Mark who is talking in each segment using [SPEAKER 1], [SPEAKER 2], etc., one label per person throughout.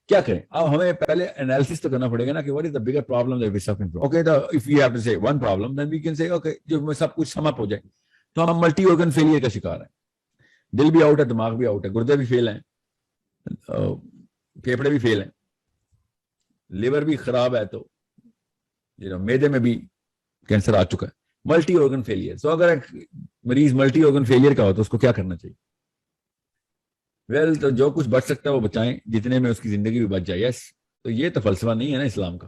[SPEAKER 1] کیا کریں؟ اب ہمیں پہلے انالیسس تو کرنا پڑے گا نا کہ what is the bigger problem that we suffering from. Okay, if we have to say one problem, then we can say okay, جو سب کچھ سم اپ ہو جائے تو ہم ملٹی آرگن فیلئر کا شکار ہیں. دل بھی آؤٹ ہے, دماغ بھی آؤٹ ہے, گردے بھی فیل ہیں, پھیپڑے بھی فیل ہیں, لیور بھی خراب ہے, تو معدے میں بھی کینسر آ چکا ہے. Multi organ failure. سو اگر ایک مریض ملٹی آرگن فیلئر کا ہو تو اس کو کیا کرنا چاہیے؟ تو جو کچھ بچ سکتا ہے وہ بچائیں, جتنے میں اس کی زندگی بھی بچ جائے. یس, تو یہ تو فلسفہ نہیں ہے نا اسلام کا.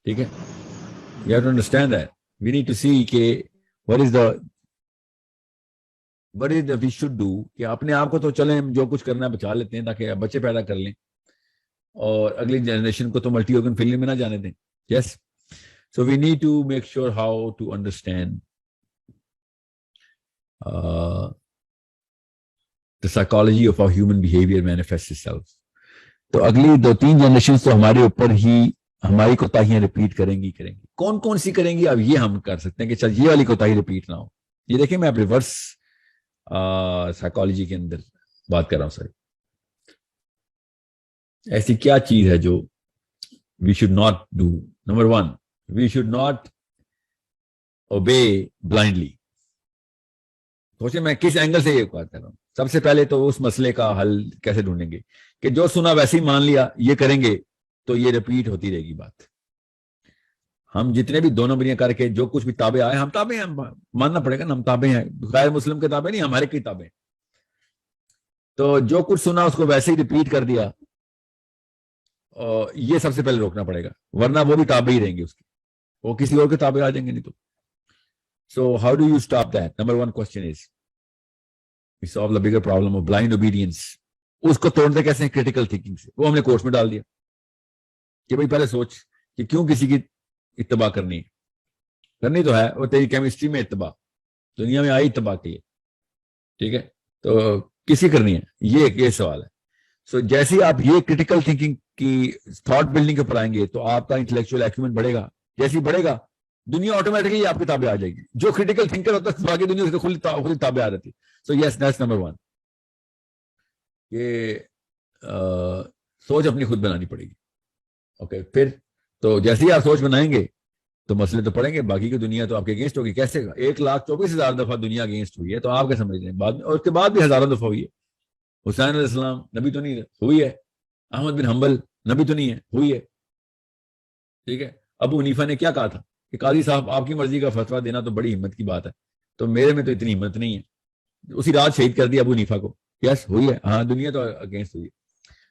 [SPEAKER 1] ٹھیک ہے, you have to understand that we need to see کہ what is the we should do, کہ اپنے آپ کو تو چلیں جو کچھ کرنا ہے بچا لیتے ہیں تاکہ بچے پیدا کر لیں, اور اگلی جنریشن کو تو ملٹی آرگن فیلئر میں نہ جانے دیں. یس, so we need to make sure how to understand the psychology of how human behavior manifests itself. تو اگلی 2-3 جنریشنز تو ہمارے اوپر ہی ہماری کوتاہیاں ریپیٹ کریں گی. کون کون سی کریں گی؟ اب یہ ہم کر سکتے ہیں کہ چل یہ والی کوتاہی ریپیٹ نہ ہو. یہ دیکھیں میں اب ریورس سائیکالوجی کے اندر بات کر رہا ہوں. سر ایسی کیا چیز ہے جو we should not do? Number 1, we should not obey blindly. سوچیں میں کس اینگل سے یہ بات کر رہا ہوں. سب سے پہلے تو اس مسئلے کا حل کیسے ڈھونڈیں گے کہ جو سنا ویسے ہی مان لیا, یہ کریں گے تو یہ ریپیٹ ہوتی رہے گی بات. ہم جتنے بھی 2 نمبریاں کر کے جو کچھ بھی تابع آئے, ہم تابع ہیں, ماننا پڑے گا نا, ہم تابع ہیں. غیر مسلم کے تابع نہیں, ہمارے کی تابع. تو جو کچھ سنا اس کو ویسے ہی ریپیٹ کر دیا, یہ سب سے پہلے روکنا پڑے گا, ورنہ وہ بھی تابع ہی رہیں گے اس کے, وہ کسی اور کے تابع آ جائیں گے نہیں تو. So how do you stop that? Number 1 question is we solve the bigger problem of blind obedience. اس کو توڑتے کیسے ہیں؟ critical thinking سے. وہ ہم نے کورس میں ڈال دیا کہ بھائی پہلے سوچ کہ کیوں کسی کی اتباع کرنی تو ہے, وہ تیری کیمسٹری میں اتباع, دنیا میں آئی اتباع کے لیے. ٹھیک ہے, تو کسی کرنی ہے, یہ سوال ہے. سو جیسے ہی آپ یہ critical thinking کی تھاٹ بلڈنگ کے اوپر آئیں گے تو آپ کا انٹلیکچوئل ایکومنٹ بڑھے گا. جیسے ہی بڑھے گا دنیا آٹومیٹکلی آپ کے تابع آ جائے گی. جو کریٹیکل تھنکر ہوتا ہے باقی دنیا اس کو خود تابع آ جاتی ہے. سو یس, دیٹس نمبر 1. یہ سوچ اپنی خود بنانی پڑے گی. اوکے, پھر تو جیسے ہی آپ سوچ بنائیں گے تو مسئلے تو پڑیں گے. باقی کی دنیا تو آپ کے اگینسٹ ہوگی. کیسے؟ 1,24,000 دفعہ دنیا اگینسٹ ہوئی ہے, تو آپ کیا سمجھ رہے ہیں بعد میں, اور اس کے بعد بھی ہزاروں دفعہ ہوئی ہے. حسین علیہ السلام نبی تو نہیں ہوئی ہے, احمد بن حنبل نبی تو نہیں ہے, ہوئی ہے. ٹھیک ہے, ابو حنیفہ نے کیا کہا تھا کہ قاضی صاحب آپ کی مرضی کا فتویٰ دینا تو بڑی ہمت کی بات ہے, تو میرے میں تو اتنی ہمت نہیں ہے. اسی رات شہید کر دیا ابو حنیفہ کو. یس, ہوئی ہے. ہاں, دنیا تو اگینسٹ ہوئی ہے.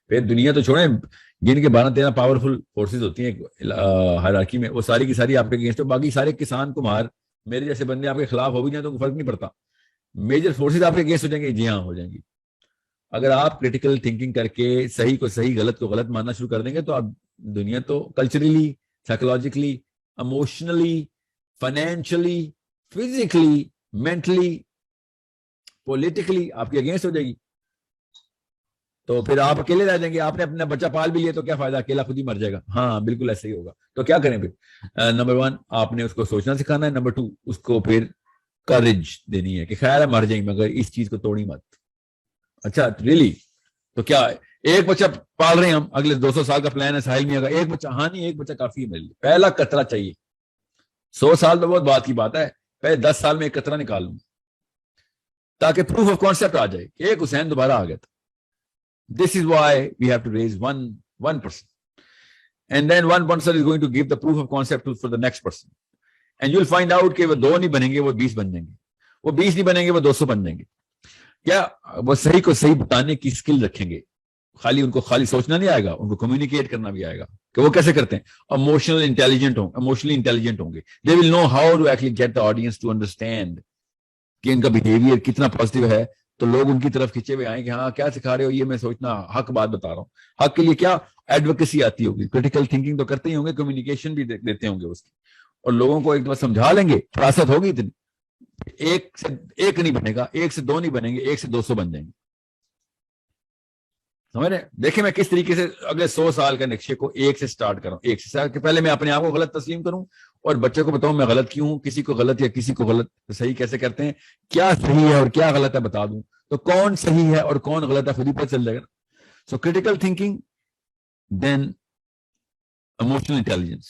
[SPEAKER 1] پھر دنیا تو چھوڑیں, جن کے 12-13 پاورفل فورسز ہوتی ہیں ہائرارکی میں, وہ ساری کی ساری آپ کے اگینسٹ ہو. باقی سارے کسان کمار میرے جیسے بندے آپ کے خلاف ہو بھی جائیں تو فرق نہیں پڑتا. میجر فورسز آپ کے اگینسٹ ہو جائیں گے. جی ہاں, ہو جائیں گی. اگر آپ کریٹیکل تھنکنگ کر کے صحیح کو صحیح, غلط کو غلط ماننا شروع کر دیں گے تو اب دنیا تو culturally, psychologically, emotionally, financially, physically, mentally, politically آپ کے اگینسٹ ہو جائے گی. تو پھر آپ اکیلے رہ جائیں گے. آپ نے اپنا بچہ پال بھی لیا تو کیا فائدہ, اکیلا خود ہی مر جائے گا. ہاں بالکل ایسے ہی ہوگا. تو کیا کریں پھر؟ نمبر 1 آپ نے اس کو سوچنا سکھانا ہے. نمبر 2 اس کو پھر کریج دینی ہے کہ خیر ہے مر جائیں مگر اس چیز کو توڑی مت. اچھا ریلی, تو کیا ایک بچہ پال رہے ہیں ہم, اگلے 200 سال کا پلان ہے ساحل میں, اگر ایک بچہ, ہاں نہیں ایک بچہ کافی ہے میرے لیے. پہلا قطرہ چاہیے. 100 سال تو بہت بات کی بات ہے, پہلے 10 سال میں ایک قطرہ نکال لوں تاکہ پروف آف کانسیپٹ آ جائے کہ ایک حسین دوبارہ آ گیا تھا. This is why we have to raise one person, and then one person is going to give the proof of concept for the next person, and you'll find out کہ وہ 2 نہیں بنیں گے, وہ 20 بن جائیں گے. وہ 20 نہیں بنیں گے, وہ 200 بن جائیں گے. کیا وہ صحیح کو صحیح بتانے کی اسکل رکھیں گے. ان کو خالی سوچنا نہیں آئے گا, ان کو کمیونیکیٹ کرنا بھی آئے گا کہ وہ کیسے کرتے ہیں. ایموشنلی انٹیلیجنٹ ہوں گے. They will know how to actually get the audience to understand کہ ان کا بیہیویئر کتنا پازیٹیو ہے, تو لوگ ان کی طرف کھینچے ہوئے آئیں کہ ہاں کیا سکھا رہے ہو, یہ میں سوچنا حق بات بتا رہا ہوں. حق کے لیے کیا ایڈوکیسی آتی ہوگی, کریٹیکل تھنکنگ تو کرتے ہی ہوں گے, کمیونیکیشن بھی دیتے ہوں گے اس کی, اور لوگوں کو ایک دفعہ سمجھا لیں گے, فراست ہوگی اتنی. 1 سے 1 نہیں بنے گا, 1 سے 2 نہیں بنیں گے, 1 سے 200 بن جائیں گے. سمجھ رہے؟ دیکھیں میں کس طریقے سے اگلے 100 سال کا نقشے کو 1 سے سٹارٹ کروں. 1 سے کہ پہلے میں اپنے آپ کو غلط تسلیم کروں اور بچے کو بتاؤں میں غلط کیوں ہوں, کسی کو غلط یا کسی کو غلط صحیح کیسے کرتے ہیں, کیا صحیح ہے اور کیا غلط ہے بتا دوں, تو کون صحیح ہے اور کون غلط ہے خود ہی پتہ چل جائے گا. So critical thinking then emotional intelligence.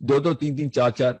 [SPEAKER 1] 2-2, 3-3, 4-4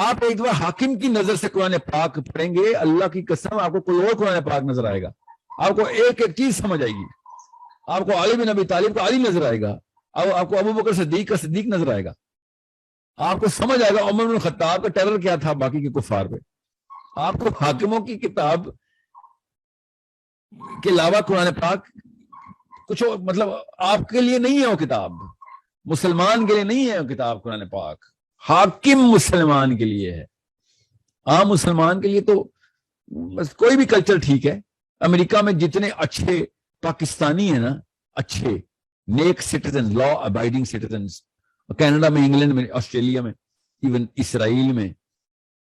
[SPEAKER 1] آپ ایک دفعہ حاکم کی نظر سے قرآن پاک پڑھیں گے، اللہ کی قسم آپ کو کوئی اور قرآن پاک نظر آئے گا، آپ کو ایک ایک چیز سمجھ آئے گی، آپ کو علی بن ابی طالب کا علی نظر آئے گا، آپ کو ابو بکر صدیق کا صدیق نظر آئے گا، آپ کو سمجھ آئے گا عمر بن الخطاب کا ٹیرر کیا تھا باقی کے کفار پہ۔ آپ کو حاکموں کی کتاب کے علاوہ قرآن پاک کچھ مطلب آپ کے لیے نہیں ہے وہ کتاب، مسلمان کے لیے نہیں ہے وہ کتاب قرآن پاک، حاکم مسلمان کے لیے ہے۔ عام مسلمان کے لیے تو بس کوئی بھی کلچر ٹھیک ہے۔ امریکہ میں جتنے اچھے پاکستانی ہیں نا، اچھے نیک citizen, law abiding citizens, Canada میں، انگلینڈ میں، آسٹریلیا میں، ایون اسرائیل میں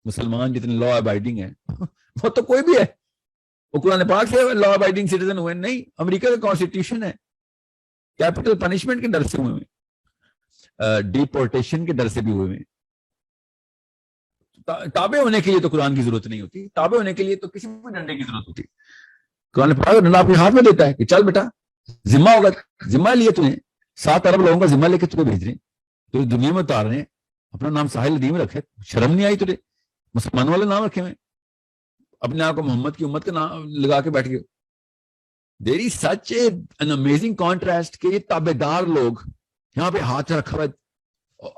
[SPEAKER 1] مسلمان جتنے لا ابائڈنگ ہیں وہ تو کوئی بھی ہے، وہ قرآن پاک سے لا ابائڈنگ سٹیزن ہوئے نہیں، امریکہ کا کانسٹیٹیوشن ہے، کیپٹل پنشمنٹ کے ڈر سے ہوئے ہیں، ڈیپورٹیشن کے ڈر سے بھی ہوئے ہیں۔ تابع ہونے کے لیے تو قرآن کی ضرورت نہیں ہوتی، تابع ہونے کے لیے تو کسی بھی ڈنڈے کی ضرورت ہوتی۔ قرآن پاک ڈنڈا اپنے ہاتھ میں دیتا ہے کہ چل بیٹا ذمہ ہوگا، ذمہ لیے تمہیں 7 ارب لوگوں کا ذمہ لے کے تمہیں بھیج رہے ہیں، تو دنیا میں اتار رہے ہیں، اپنا نام ساحل ندیم رکھے، شرم نہیں آئی تجھے؟ مسلمان والے نام رکھے ہوئے، اپنے آپ کو محمد کی امت کا نام لگا کے بیٹھ گئے۔ دیر از سچ این امیزنگ کانٹراسٹ کہ یہ تابع دار لوگ یہاں پہ ہاتھ رکھا ہوا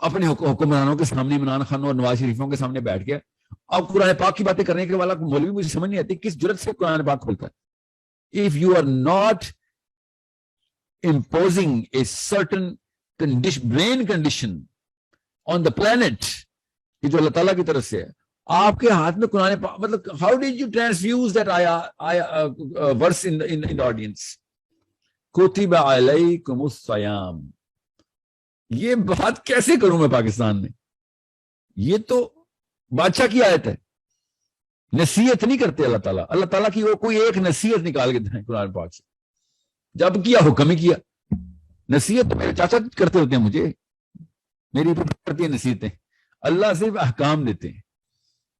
[SPEAKER 1] اپنے حکمرانوں کے سامنے، عمران خان اور نواز شریفوں کے سامنے بیٹھ گیا، اب قرآن پاک کی باتیں کرنے کے والا مولوی مجھے سمجھ نہیں آتی کس جرت سے قرآن پاک کھولتا ہے۔ If you are not imposing a certain brain condition on the planet کہ جو اللہ تعالیٰ کی طرف سے ہے، آپ کے ہاتھ میں قرآن پاک، مطلب how did you transfuse that verse in the audience؟ کتب علیکم الصیام، یہ بات کیسے کروں میں پاکستان میں؟ یہ تو بادشاہ کی آیت ہے، نصیحت نہیں کرتے اللہ تعالیٰ، اللہ تعالیٰ کی وہ کوئی ایک نصیحت نکال کے دیں قرآن پاک سے، جب کیا حکم ہی کیا۔ نصیحت تو میرے چاچا کرتے ہوتے ہیں، مجھے میری کرتی ہیں نصیحتیں، اللہ صرف احکام دیتے ہیں،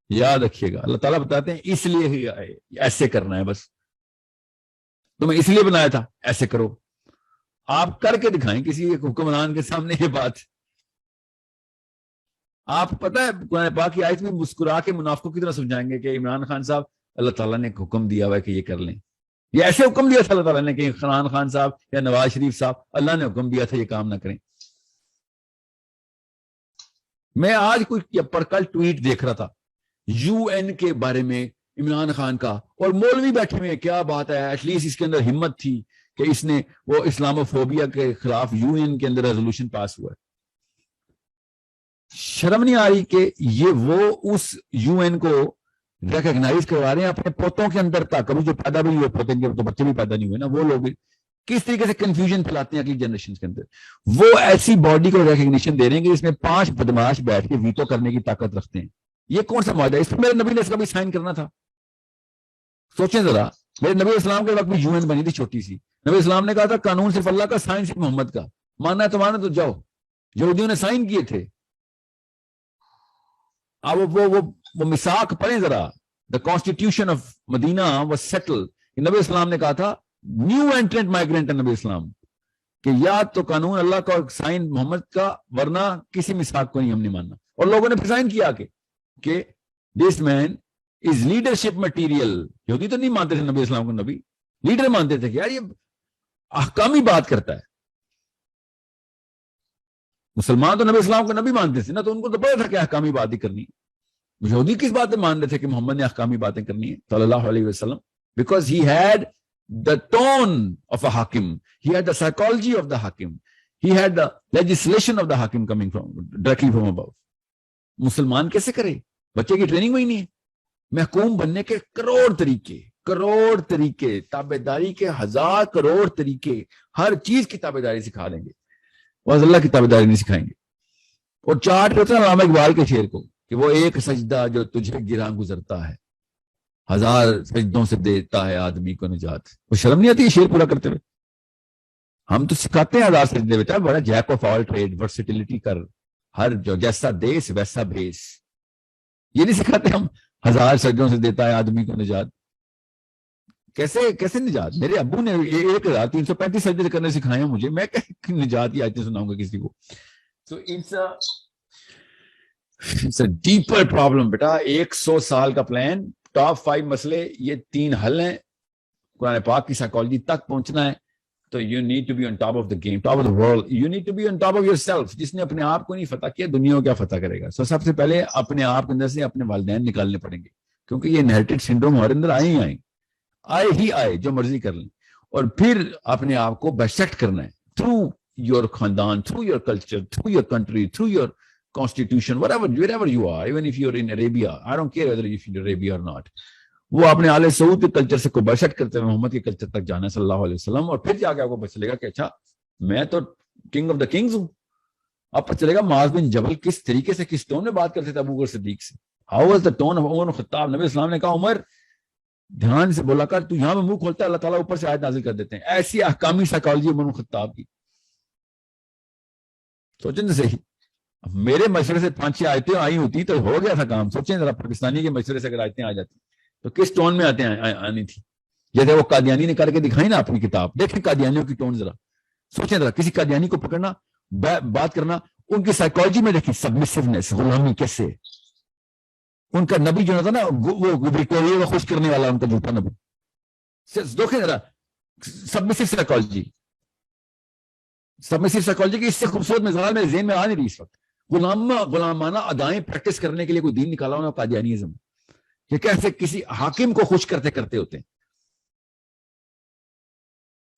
[SPEAKER 1] یاد رکھیے گا۔ اللہ تعالیٰ بتاتے ہیں اس لیے ہی ایسے کرنا ہے، بس تمہیں اس لیے بنایا تھا، ایسے کرو۔ آپ کر کے دکھائیں کسی ایک حکمران کے سامنے یہ بات۔ آپ پتہ ہے قرآن پاک کی آیت میں مسکرا کے منافقوں کی طرح سمجھائیں گے کہ عمران خان صاحب اللہ تعالیٰ نے حکم دیا ہوا ہے کہ یہ کر لیں، یہ ایسے حکم دیا تھا اللہ تعالیٰ نے کہ عمران خان صاحب یا نواز شریف صاحب اللہ نے حکم دیا تھا یہ کام نہ کریں۔ میں آج کوئی پر کل ٹویٹ دیکھ رہا تھا UN کے بارے میں عمران خان کا، اور مولوی بیٹھے ہوئے، کیا بات ہے، ایٹ لیسٹ اس کے اندر ہمت تھی کہ اس نے وہ اسلامو فوبیا کے خلاف UN کے اندر ریزولوشن پاس ہوا ہے۔ شرم نہیں آ رہی کہ یہ وہ اس UN کو ریکگنائز کروا رہے ہیں اپنے پوتوں کے اندر تک، ابھی جو پیدا بھی ہوئے پوتے کے تو بچے بھی پیدا نہیں ہوئے نا، وہ لوگ کس طریقے سے کنفیوژن پھیلاتے ہیں اگلی جنریشن کے اندر۔ وہ ایسی باڈی کو ریکگنیشن دے رہے ہیں کہ اس میں 5 بدماش بیٹھ کے ویٹو کرنے کی طاقت رکھتے ہیں۔ یہ کون سا معاہدہ ہے؟ اس پر میرے نبی نے اس کا بھی سائن کرنا تھا۔ سوچیں ذرا، میرے نبی اسلام کے وقت بھی UN بنی تھی چھوٹی سی، نبی اسلام نے کہا تھا قانون صرف اللہ کا، سائن صرف محمد کا، ماننا ہے تو ماننا، تو جاؤ۔ یہودیوں نے سائن کیے تھے۔ اب وہ میثاق پڑھیں ذرا، the constitution of Medina was settled۔ نبی اسلام نے کہا تھا نیو انٹرنٹ مائیگرینٹ ہے نبی اسلام، کہ یا تو قانون اللہ کا اور سائن محمد کا، ورنہ کسی میثاق کو نہیں ہم نہیں ماننا۔ اور لوگوں نے پھر سائن کیا کہ this man is leadership material۔ یہودی تو نہیں مانتے تھے نبی اسلام کو نبی، لیڈر مانتے تھے کہ یار یہ احکامی بات کرتا ہے۔ مسلمان تو نبی اسلام کو نبی مانتے تھے نا، تو ان کو تو پتا تھا کہ احکامی بات ہی کرنی ہے۔ یہودی کس بات میں مان رہے تھے کہ محمد نے احکامی باتیں کرنی ہیں صلی اللہ علیہ وسلم، because he had the tone of a hakim, he had the psychology of the hakim, he had the legislation of the hakim coming from directly from above۔ مسلمان کیسے کرے؟ بچے کی ٹریننگ وہی نہیں ہے۔ محکوم بننے کے کروڑ طریقے، تابع داری کے 1000 کروڑ طریقے، ہر چیز کی تابع داری سکھا دیں گے، اور اللہ کی تابع داری نہیں سکھائیں گے۔ اور چارٹ ہوتا ہے علامہ اقبال کے شعر کو کہ وہ ایک سجدہ جو تجھے گراں گزرتا ہے، 1000 سجدوں سے دیتا ہے آدمی کو نجات۔ وہ شرم نہیں آتی یہ شعر پورا کرتے ہوئے؟ ہم تو سکھاتے ہیں 1000 سجدے، بیٹا بڑا jack of all trade, versatility کر، ہر جو جیسا دیس ویسا بھیس۔ یہ نہیں سکھاتے ہم 1000 سجدوں سے دیتا ہے آدمی کو نجات؟ کیسے نجات؟ میرے ابو نے 1335 سجدے کرنے سکھائے ہیں مجھے، میں نجات کی آیتیں سناؤں گا کسی کو؟ So It's a deeper problem بیٹا. 100 سال کا پلان, ٹاپ 5 مسئلے, یہ 3 حل ہیں. قرآن پاک کی سائیکالوجی تک پہنچنا ہے تو you need to be on top of the game, top of the world. You need to be on top of yourself. جس نے اپنے آپ کو نہیں فتح کیا, دنیا کو کیا فتح کرے گا؟ سب سے پہلے اپنے آپ کے اندر سے اپنے والدین نکالنے پڑیں گے, کیونکہ یہ انہیریٹڈ سنڈروم ہمارے اندر آئے, جو مرضی کر لیں. اور پھر اپنے آپ کو بائسیکٹ کرنا ہے تھرو یور خاندان, through your culture, through your country, through your constitution, wherever you are, even if you're in Arabia, I don't care whether you're in Arabia or not. وہ اپنے آل سعود کے کلچر سے کو بائسیکٹ کرتے ہوئے محمد کے کلچر تک جانا ہے صلی اللہ علیہ وسلم, اور پھر جا کے آپ کو پتہ چلے گا کہ اچھا میں تو کنگ آف دا کنگز ہوں. اب پتہ چلے گا معاذ بن جبل کس طریقے سے, کس ٹون میں بات کرتے تھے ابو بکر صدیق سے. How was the tone of Umar Khattab. نبی اسلام نے کہا عمر دھیان سے بولا کر, تو یہاں میں منہ کھولتا ہے اللہ تعالیٰ اوپر سے آیت نازل کر دیتے ہیں. ایسی احکامی سائیکالوجی عمر خطاب کی, سوچیں نا صحیح. میرے مشورے سے 5-6 آیتیں آئی ہوتی تو ہو گیا تھا کام. سوچیں ذرا پاکستانی کے مشورے سے اگر آیتیں آ جاتی تو کس ٹون میں آنی تھی. جیسے وہ قادیانی نے کر کے دکھائی نا اپنی کتاب, دیکھیں قادیانیوں کی ٹون ذرا سوچیں ذرا. کسی قادیانی کو پکڑنا, بات کرنا, ان کی سائیکالوجی میں دیکھیں, سبمسیونیس, غلامی کیسے. ان کا نبی جو تھا نا وہ وکٹوریا کو خوش کرنے والا ان کا جھوٹا نبی. دیکھیں ذرا سبمسیو سائیکالوجی, سبمسیو سائیکالوجی کی اس سے خوبصورت مثال میرے ذہن میں آ نہیں رہی اس وقت. غلامانہ ادائیں پریکٹس کرنے کے لیے کوئی دین نکالا ہونا قادیانیزم, کہ کیسے کسی حاکم کو خوش کرتے ہوتے ہیں.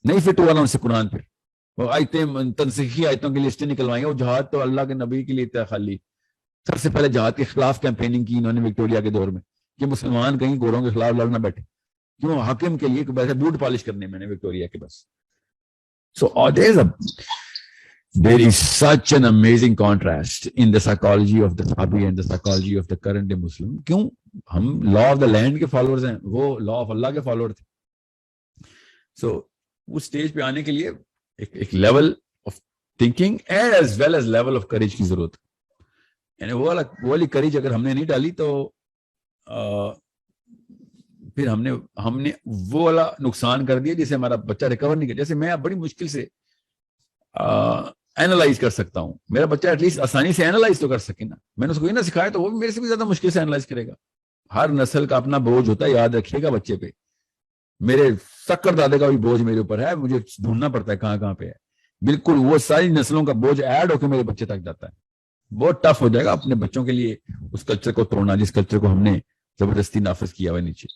[SPEAKER 1] نہیں فٹ ہوا نا ان سے قرآن. پھر وہ آیتیں, تنسیخی آیتوں کی لسٹیں نکلوائیں. وہ جہاد تو اللہ کے نبی کے لیے تھا خالی. سب سے پہلے جہاد کے خلاف کیمپیننگ کی انہوں نے وکٹوریا کے دور میں, کہ مسلمان کہیں گوروں کے خلاف لڑنا بیٹھے. کیوں؟ حاکم کے لیے ویسے بوٹ پالش کرنے میں نے وکٹوریا کے بس. So there is such an amazing contrast in the psychology of the Sahabi and the psychology of the current day Muslim. کیوں؟ ہم law of the land کے followers ہیں, وہ law of Allah کے follower تھے. So اس stage پہ آنے کے لیے ایک level of thinking as well as level of courage کی ضرورت ہے. یعنی وہ والی courage اگر ہم نے نہیں ڈالی تو پھر ہم نے وہ والا نقصان کر دیا جسے ہمارا بچہ ریکور نہیں کر. جیسے میں بڑی مشکل سے اینالائز کر سکتا ہوں, میرا بچہ ایٹ لیسٹ آسانی سے اینالائز تو کر سکے نا. میں نے اس کو یہ نہ سکھایا تو وہ بھی میرے سے بھی زیادہ مشکل سے اینالائز کرے گا. ہر نسل کا اپنا بوجھ ہوتا ہے, یاد رکھیے گا بچے پہ. میرے سکر دادے کا بھی بوجھ میرے اوپر ہے, مجھے ڈھونڈنا پڑتا ہے کہاں پہ ہے. بالکل وہ ساری نسلوں کا بوجھ ایڈ ہو کے میرے بچے تک جاتا ہے. بہت ٹف ہو جائے گا اپنے بچوں کے لیے اس کلچر کو توڑنا جس کلچر کو ہم نے زبردستی نافذ کیا ہوا نیچے.